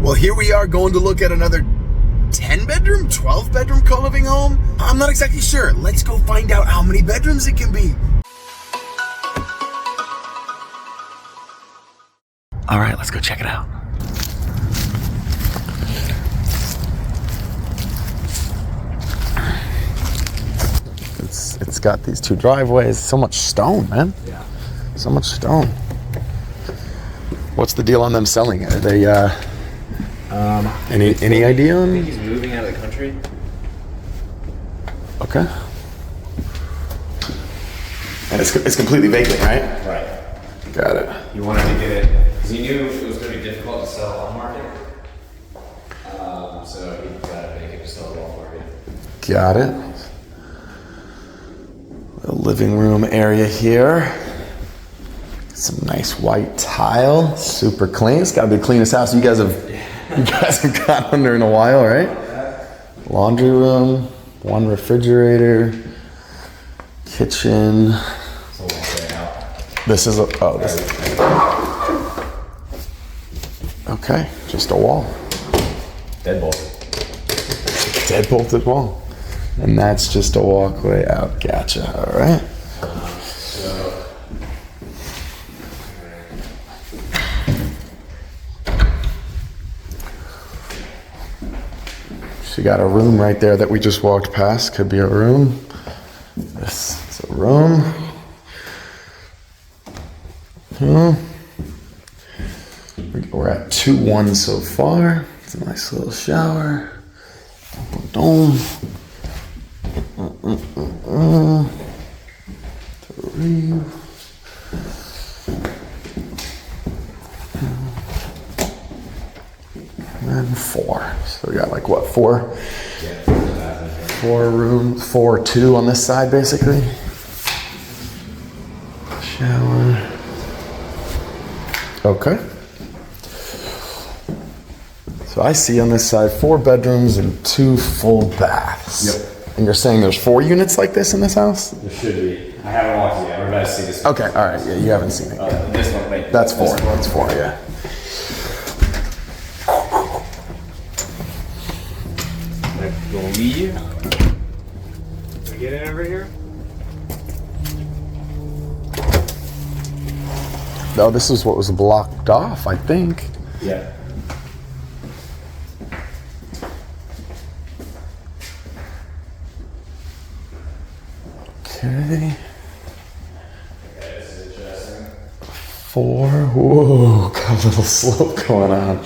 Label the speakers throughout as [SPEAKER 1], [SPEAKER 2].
[SPEAKER 1] Well, here we are going to look at another 10 bedroom, 12 bedroom co-living home. I'm not exactly sure. Let's go find out how many bedrooms it can be. All right, let's go check it out. It's got these two driveways. So much stone, man.
[SPEAKER 2] Yeah.
[SPEAKER 1] So much stone. What's the deal on them selling it? Are they any idea on?
[SPEAKER 2] I think he's moving out of the country.
[SPEAKER 1] Okay. And it's completely vacant, right?
[SPEAKER 2] Right.
[SPEAKER 1] Got it.
[SPEAKER 2] He wanted to get it because he knew it was going to be difficult to sell on market. So he got to make it to sell on market.
[SPEAKER 1] Got it. A living room area here. Some nice white tile, super clean. It's got to be the cleanest house you guys have got under in a while, right? Laundry room, one refrigerator, kitchen. This is okay, just a wall. Dead-bolted wall. And that's just a walkway out. Gotcha. All right. So you got a room right there that we just walked past. Could be a room. This is a room. We're at 2-1 so far. It's a nice little shower. Dome. 3. And 4. So we got like what, 4? Yeah. 4 rooms, 2 on this side basically. Shower. Okay. So I see on this side 4 bedrooms and 2 full baths.
[SPEAKER 2] Yep.
[SPEAKER 1] And you're saying there's 4 units like this in this house?
[SPEAKER 2] There should be. I haven't walked yet. We're about to see this.
[SPEAKER 1] Okay, all right. Yeah, you haven't seen it yet.
[SPEAKER 2] This one, wait.
[SPEAKER 1] That's 4. That's 4, yeah.
[SPEAKER 2] Gonna leave. Can we get in over here?
[SPEAKER 1] No, this is what was blocked off, I think.
[SPEAKER 2] Yeah.
[SPEAKER 1] Okay.
[SPEAKER 2] This is interesting.
[SPEAKER 1] 4. Whoa, got a little slope going on.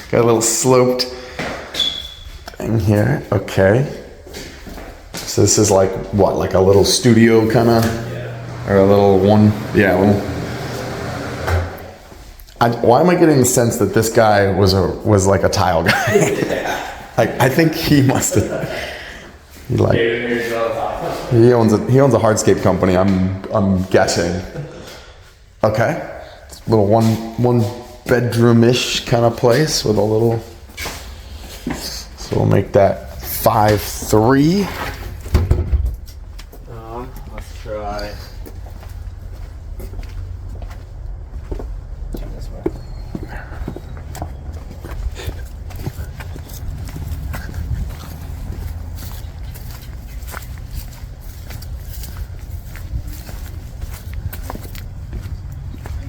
[SPEAKER 1] Got a little sloped thing here. Okay. So this is like what, like a little studio kind of, or a little one? Yeah. Why am I getting the sense that this guy was like a tile guy? I think he must have. He owns a hardscape company. I'm guessing. Okay, it's a little one bedroom-ish kind of place with a little. So we'll make that 5-3.
[SPEAKER 2] Let's try. This way.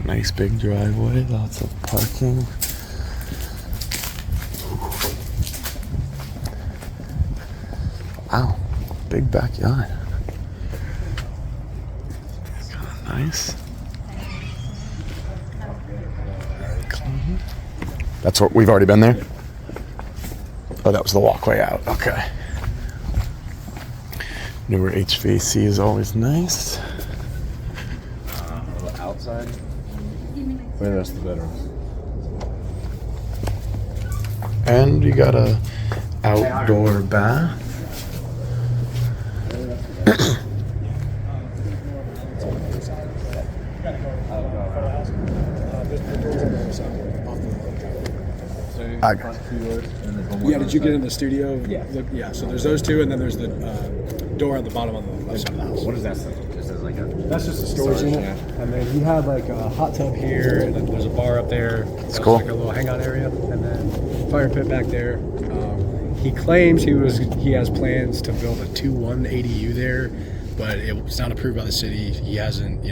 [SPEAKER 1] Nice big driveway, lots of parking. Wow, big backyard. Nice. Clean. That's what we've already been there? Oh, that was the walkway out. Okay. Newer HVAC is always nice.
[SPEAKER 2] Outside. Where are the rest of the bedrooms?
[SPEAKER 1] And you got a outdoor bath. I got it.
[SPEAKER 3] Yeah, did you get in the studio?
[SPEAKER 2] Yeah.
[SPEAKER 3] Look, yeah, so there's those 2, and then there's the door on the bottom on the left side of the house.
[SPEAKER 2] What is that stuff? Just as like a.
[SPEAKER 3] That's just a storage unit.
[SPEAKER 2] Yeah.
[SPEAKER 3] And then he had like a hot tub here, and then there's a bar up there. It's
[SPEAKER 1] cool.
[SPEAKER 3] like a little hangout area. And then fire pit back there. He claims he has plans to build a 2-1 ADU there, but it's not approved by the city. He hasn't,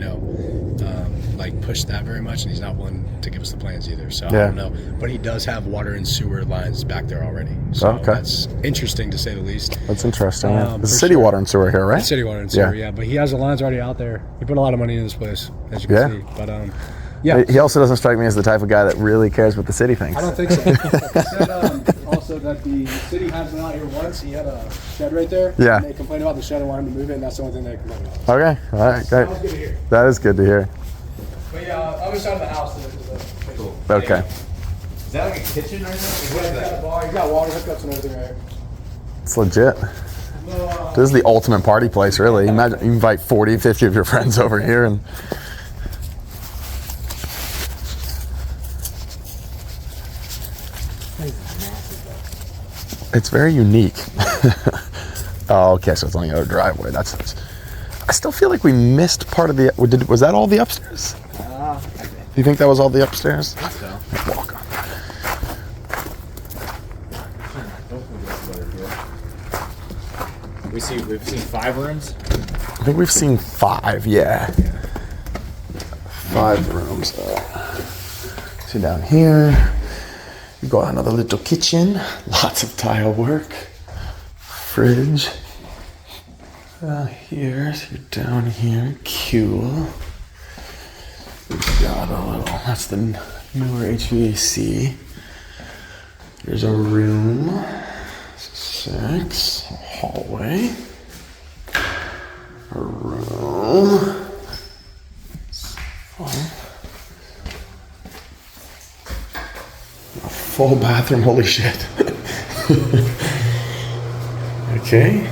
[SPEAKER 3] like pushed that very much, and he's not one to give us the plans either. So I don't know. But he does have water and sewer lines back there already. So that's interesting to say the least.
[SPEAKER 1] That's interesting. The city water and sewer here, right?
[SPEAKER 3] City water and sewer, yeah. But he has the lines already out there. He put a lot of money into this place, as you can see. But yeah.
[SPEAKER 1] He also doesn't strike me as the type of guy that really cares what the city thinks.
[SPEAKER 3] I don't think so. He said also that the city has been out here once. He had a shed right there.
[SPEAKER 1] Yeah.
[SPEAKER 3] And they complained about the shed and wanted him to move it, and that's the only thing they complained about.
[SPEAKER 1] Okay. All right. Great.
[SPEAKER 3] That was good to hear.
[SPEAKER 1] That is good to hear.
[SPEAKER 3] But yeah, other side of the house is
[SPEAKER 2] Cool.
[SPEAKER 1] Okay.
[SPEAKER 2] Is that like a kitchen right now? What is that?
[SPEAKER 3] You got water hookups and everything right here.
[SPEAKER 1] It's legit. This is the ultimate party place, really. Imagine you invite 40, 50 of your friends over here and... It's very unique. Oh, okay, so it's only a driveway. That's. I still feel like we missed part of the. Was that all the upstairs? Do you think that was all the upstairs?
[SPEAKER 2] I think so.
[SPEAKER 1] Walk on.
[SPEAKER 2] We've seen 5 rooms.
[SPEAKER 1] I think we've seen 5. Yeah. 5 rooms. So down here. You got another little kitchen, lots of tile work, fridge. Here, so you're down here, cool. We've got a little, that's the newer HVAC. Here's a room, 6, hallway, a room. Full bathroom, holy shit. Okay.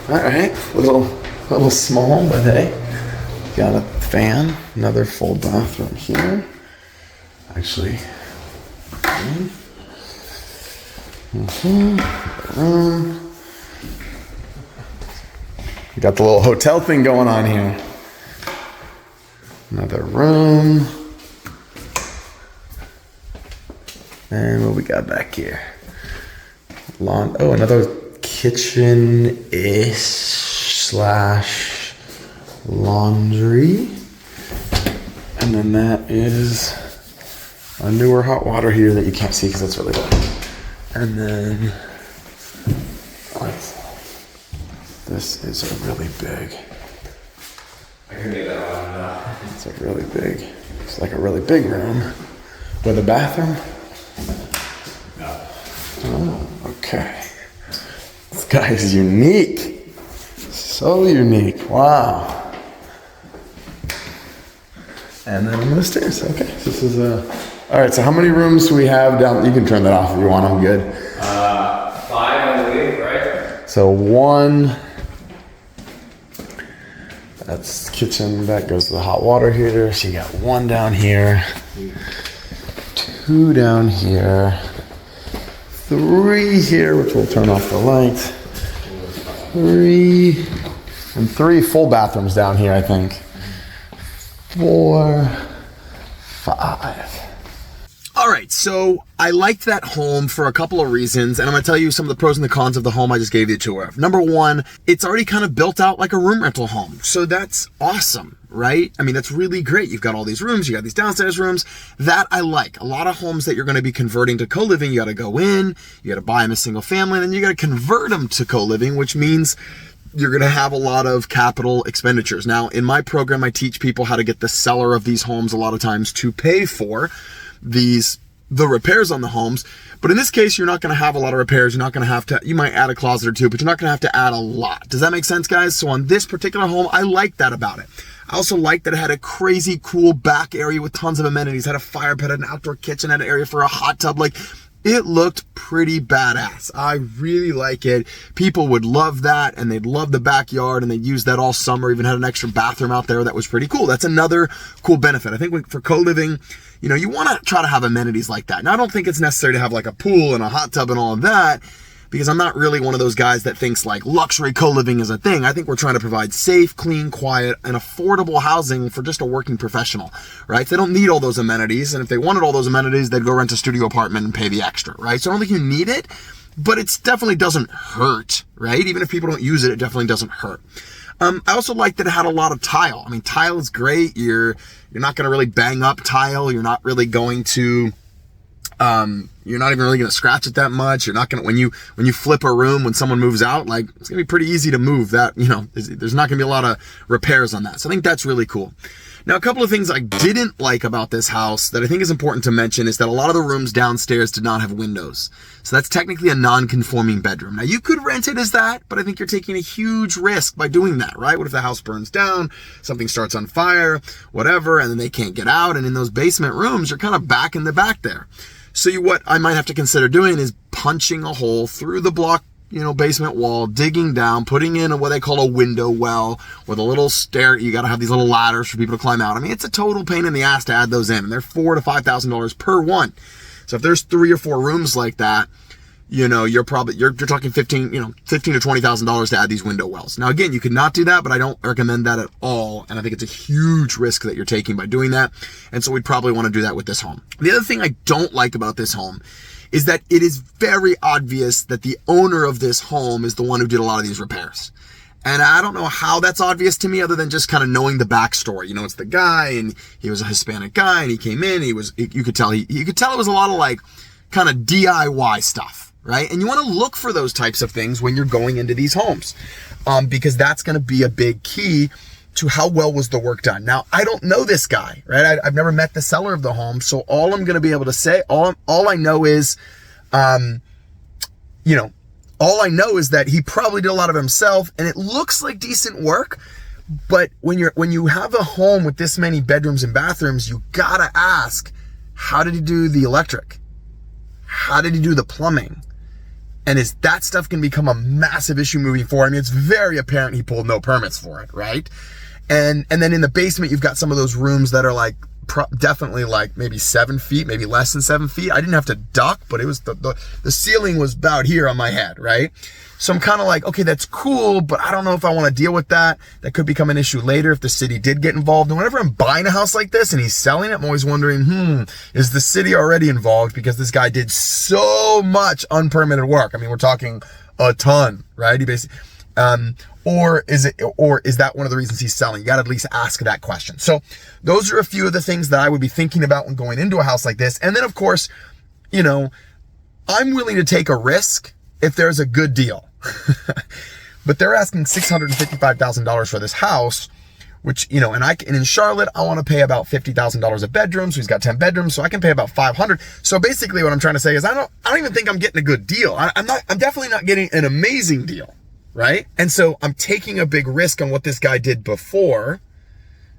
[SPEAKER 1] Alright, little small, but hey. Got a fan, another full bathroom here. Actually. We got the little hotel thing going on here. Another room. And what we got back here? Another kitchen-ish / laundry. And then that is a newer hot water heater that you can't see because it's really low. And then this is a really big.
[SPEAKER 2] I can get that on.
[SPEAKER 1] It's a really big. It's like a really big room with a bathroom.
[SPEAKER 2] No.
[SPEAKER 1] Oh, okay. This guy is unique. So unique. Wow. And then I'm gonna stairs. Okay. So this is all right. So how many rooms do we have down? You can turn that off if you want. I'm good.
[SPEAKER 2] 5, I believe, right?
[SPEAKER 1] So 1. That's kitchen. That goes to the hot water heater. So you got 1 down here. 2 down here. 3 here, which will turn off the lights. 3 and 3 full bathrooms down here, I think. 4, 5. All right, so I liked that home for a couple of reasons, and I'm gonna tell you some of the pros and the cons of the home I just gave you a tour of. Number 1, it's already kind of built out like a room rental home, so that's awesome, right? I mean, that's really great. You've got all these rooms, you got these downstairs rooms. That I like. A lot of homes that you're gonna be converting to co-living, you gotta go in, you gotta buy them as single family, and then you gotta convert them to co-living, which means you're going to have a lot of capital expenditures. Now, in my program, I teach people how to get the seller of these homes a lot of times to pay for the repairs on the homes. But in this case, you're not going to have a lot of repairs. You're not going to have to, you might add a closet or 2, but you're not going to have to add a lot. Does that make sense, guys? So on this particular home, I like that about it. I also like that it had a crazy cool back area with tons of amenities. Had a fire pit, an outdoor kitchen, had an area for a hot tub. Like, it looked pretty badass. I really like it. People would love that, and they'd love the backyard, and they'd use that all summer. Even had an extra bathroom out there that was pretty cool. That's another cool benefit. I think for co-living, you want to try to have amenities like that. Now, I don't think it's necessary to have like a pool and a hot tub and all of that, because I'm not really one of those guys that thinks like luxury co-living is a thing. I think we're trying to provide safe, clean, quiet, and affordable housing for just a working professional, right? They don't need all those amenities, and if they wanted all those amenities, they'd go rent a studio apartment and pay the extra, right? So I don't think you need it, but it definitely doesn't hurt, right? Even if people don't use it, it definitely doesn't hurt. I also like that it had a lot of tile. I mean, tile is great. You're not going to really bang up tile. You're not really going to, you're not even really going to scratch it that much. You're not going to, when you flip a room, when someone moves out, like it's going to be pretty easy to move that, there's not going to be a lot of repairs on that. So I think that's really cool. Now, a couple of things I didn't like about this house that I think is important to mention is that a lot of the rooms downstairs did not have windows. So that's technically a non-conforming bedroom. Now, you could rent it as that, but I think you're taking a huge risk by doing that, right? What if the house burns down, something starts on fire, whatever, and then they can't get out? And in those basement rooms, you're kind of back in the back there. So what I might have to consider doing is punching a hole through the block, basement wall, digging down, putting in what they call a window well with a little stair. You got to have these little ladders for people to climb out. I mean, it's a total pain in the ass to add those in, and they're $4,000 to $5,000 per one. So if there's 3 or 4 rooms like that, you're talking $15,000 to $20,000 to add these window wells. Now, again, you could not do that, but I don't recommend that at all. And I think it's a huge risk that you're taking by doing that. And so we'd probably want to do that with this home. The other thing I don't like about this home is that it is very obvious that the owner of this home is the one who did a lot of these repairs. And I don't know how that's obvious to me other than just kind of knowing the backstory. It's the guy, and he was a Hispanic guy, and he came in, you could tell it was a lot of like kind of DIY stuff, right? And you want to look for those types of things when you're going into these homes, because that's going to be a big key to how well was the work done. Now, I don't know this guy, right? I've never met the seller of the home. So all I'm going to be able to say, all I know is, all I know is that he probably did a lot of it himself, and it looks like decent work. But when you have a home with this many bedrooms and bathrooms, you gotta ask, how did he do the electric? How did he do the plumbing? And is that stuff can become a massive issue moving forward? I mean, it's very apparent he pulled no permits for it, right? And then in the basement, you've got some of those rooms that are like definitely like maybe 7 feet, maybe less than 7 feet. I didn't have to duck, but it was the ceiling was about here on my head, right? So I'm kind of like, okay, that's cool, but I don't know if I want to deal with that. That could become an issue later if the city did get involved. And whenever I'm buying a house like this and he's selling it, I'm always wondering, is the city already involved? Because this guy did so much unpermitted work. I mean, we're talking a ton, right? He basically, or is that one of the reasons he's selling? You got to at least ask that question. So those are a few of the things that I would be thinking about when going into a house like this. And then of course, I'm willing to take a risk if there's a good deal. But they're asking $655,000 for this house, which, and in Charlotte, I want to pay about $50,000 a bedroom. So he's got 10 bedrooms, so I can pay about $500. So basically what I'm trying to say is I don't even think I'm getting a good deal. I'm definitely not getting an amazing deal. Right? And so I'm taking a big risk on what this guy did before.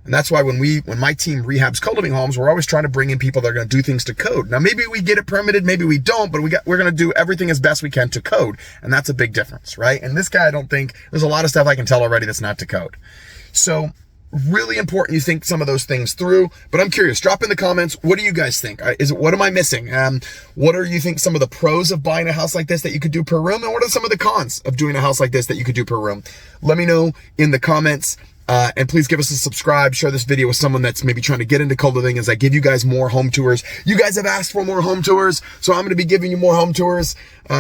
[SPEAKER 1] And that's why when my team rehabs co-living homes, we're always trying to bring in people that are going to do things to code. Now, maybe we get it permitted, maybe we don't, but we're going to do everything as best we can to code. And that's a big difference, right? And this guy, I don't think there's a lot of stuff I can tell already that's not to code. So really important you think some of those things through, but I'm curious, drop in the comments. What do you guys think? What am I missing? What are you think some of the pros of buying a house like this that you could do per room? And what are some of the cons of doing a house like this that you could do per room? Let me know in the comments. And please give us a subscribe, share this video with someone that's maybe trying to get into co-living as I give you guys more home tours. You guys have asked for more home tours, so I'm going to be giving you more home tours,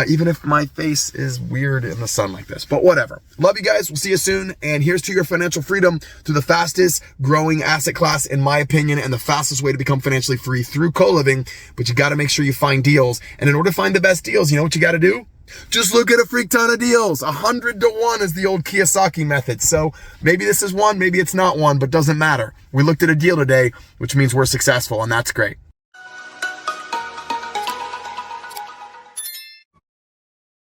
[SPEAKER 1] even if my face is weird in the sun like this, but whatever. Love you guys. We'll see you soon. And here's to your financial freedom through the fastest growing asset class, in my opinion, and the fastest way to become financially free through co-living. But you got to make sure you find deals. And in order to find the best deals, you know what you got to do? Just look at a freak ton of deals. 100 to 1 is the old Kiyosaki method. So maybe this is one, maybe it's not one, but doesn't matter. We looked at a deal today, which means we're successful, and that's great.